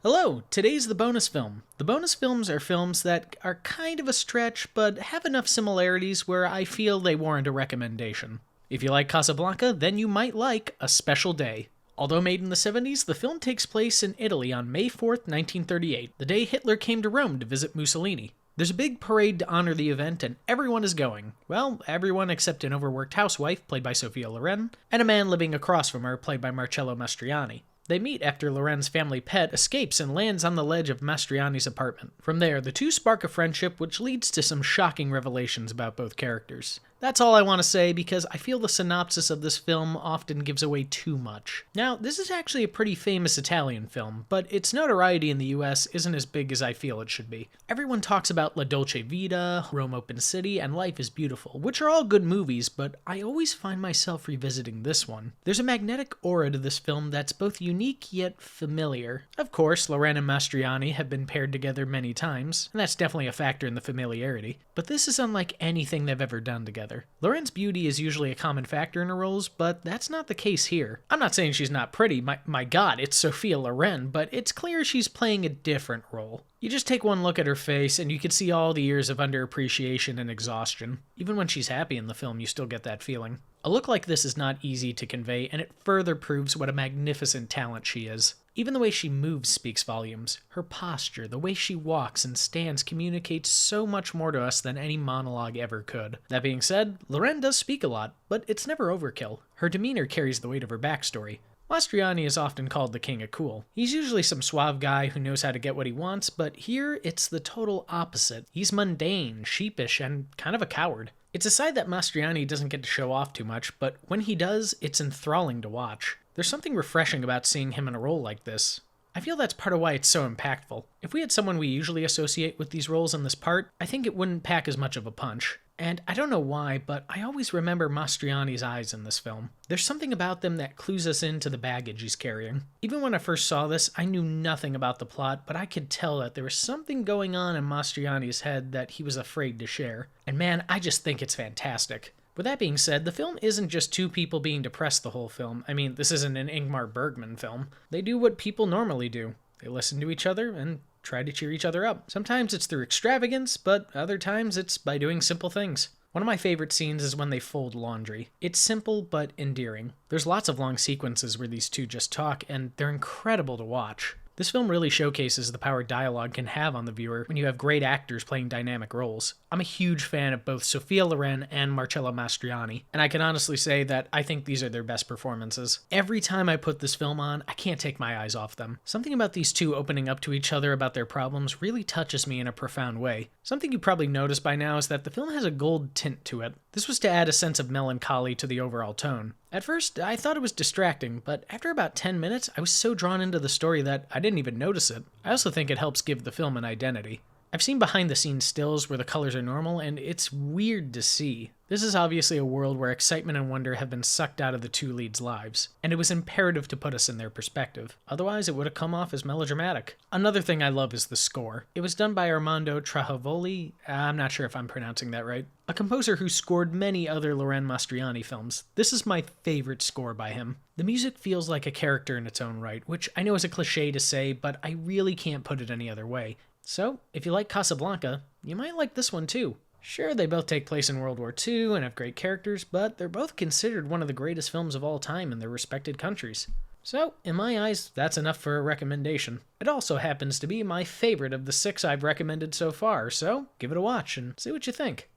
Hello, today's the bonus film. The bonus films are films that are kind of a stretch, but have enough similarities where I feel they warrant a recommendation. If you like Casablanca, then you might like A Special Day. Although made in the 70s, the film takes place in Italy on May 4th, 1938, the day Hitler came to Rome to visit Mussolini. There's a big parade to honor the event, and everyone is going. Well, everyone except an overworked housewife, played by Sophia Loren, and a man living across from her, played by Marcello Mastrioanni. They meet after Loren's family pet escapes and lands on the ledge of Mastrioanni's apartment. From there, the two spark a friendship which leads to some shocking revelations about both characters. That's all I want to say because I feel the synopsis of this film often gives away too much. Now, this is actually a pretty famous Italian film, but its notoriety in the US isn't as big as I feel it should be. Everyone talks about La Dolce Vita, Rome Open City, and Life is Beautiful, which are all good movies, but I always find myself revisiting this one. There's a magnetic aura to this film that's both unique yet familiar. Of course, Loren and Mastrioanni have been paired together many times, and that's definitely a factor in the familiarity, but this is unlike anything they've ever done together. Loren's beauty is usually a common factor in her roles, but that's not the case here. I'm not saying she's not pretty, my god, it's Sophia Loren, but it's clear she's playing a different role. You just take one look at her face and you can see all the years of underappreciation and exhaustion. Even when she's happy in the film, you still get that feeling. A look like this is not easy to convey, and it further proves what a magnificent talent she is. Even the way she moves speaks volumes. Her posture, the way she walks and stands communicates so much more to us than any monologue ever could. That being said, Loren does speak a lot, but it's never overkill. Her demeanor carries the weight of her backstory. Mastrioanni is often called the king of cool. He's usually some suave guy who knows how to get what he wants, but here it's the total opposite. He's mundane, sheepish, and kind of a coward. It's a side that Mastrioanni doesn't get to show off too much, but when he does, it's enthralling to watch. There's something refreshing about seeing him in a role like this. I feel that's part of why it's so impactful. If we had someone we usually associate with these roles in this part, I think it wouldn't pack as much of a punch. And I don't know why, but I always remember Mastrioanni's eyes in this film. There's something about them that clues us into the baggage he's carrying. Even when I first saw this, I knew nothing about the plot, but I could tell that there was something going on in Mastrioanni's head that he was afraid to share. And man, I just think it's fantastic. With that being said, the film isn't just two people being depressed the whole film. I mean, this isn't an Ingmar Bergman film. They do what people normally do. They listen to each other and try to cheer each other up. Sometimes it's through extravagance, but other times it's by doing simple things. One of my favorite scenes is when they fold laundry. It's simple but endearing. There's lots of long sequences where these two just talk, and they're incredible to watch. This film really showcases the power dialogue can have on the viewer when you have great actors playing dynamic roles. I'm a huge fan of both Sophia Loren and Marcello Mastrioanni, and I can honestly say that I think these are their best performances. Every time I put this film on, I can't take my eyes off them. Something about these two opening up to each other about their problems really touches me in a profound way. Something you probably noticed by now is that the film has a gold tint to it. This was to add a sense of melancholy to the overall tone. At first, I thought it was distracting, but after about 10 minutes, I was so drawn into the story that I didn't even notice it. I also think it helps give the film an identity. I've seen behind-the-scenes stills where the colors are normal, and it's weird to see. This is obviously a world where excitement and wonder have been sucked out of the two leads' lives, and it was imperative to put us in their perspective. Otherwise, it would have come off as melodramatic. Another thing I love is the score. It was done by Armando Trahovoli. I'm not sure if I'm pronouncing that right. A composer who scored many other Loren Mastrioanni films. This is my favorite score by him. The music feels like a character in its own right, which I know is a cliche to say, but I really can't put it any other way. So, if you like Casablanca, you might like this one too. Sure, they both take place in World War II and have great characters, but they're both considered one of the greatest films of all time in their respected countries. So, in my eyes, that's enough for a recommendation. It also happens to be my favorite of the 6 I've recommended so far, so give it a watch and see what you think.